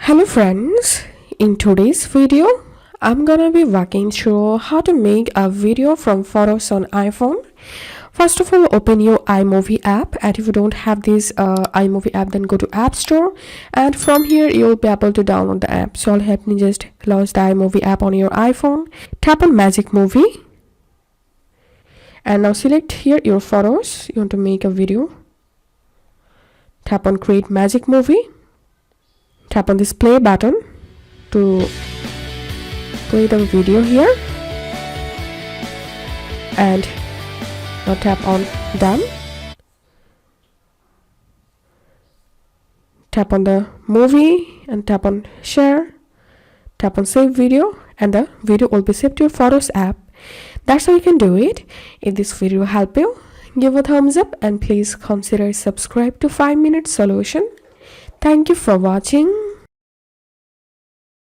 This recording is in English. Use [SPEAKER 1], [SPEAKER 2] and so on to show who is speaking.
[SPEAKER 1] Hello friends, in today's video I'm gonna be walking through how to make a video from photos on iPhone. First of all, open your iMovie app, and if you don't have this iMovie app, then go to App Store, and from here you'll be able to download the app. So I'll help me just launch the iMovie app on your iPhone. Tap on Magic Movie, and now select here your photos. You want to make a video. Tap on Create Magic Movie. Tap on this play button to play the video here, and now tap on done. Tap on the movie and tap on share. Tap on save video, and the video will be saved to your Photos app. That's how you can do it. If this video helped you, give a thumbs up and please consider subscribe to 5 Minute Solution. Thank you for watching.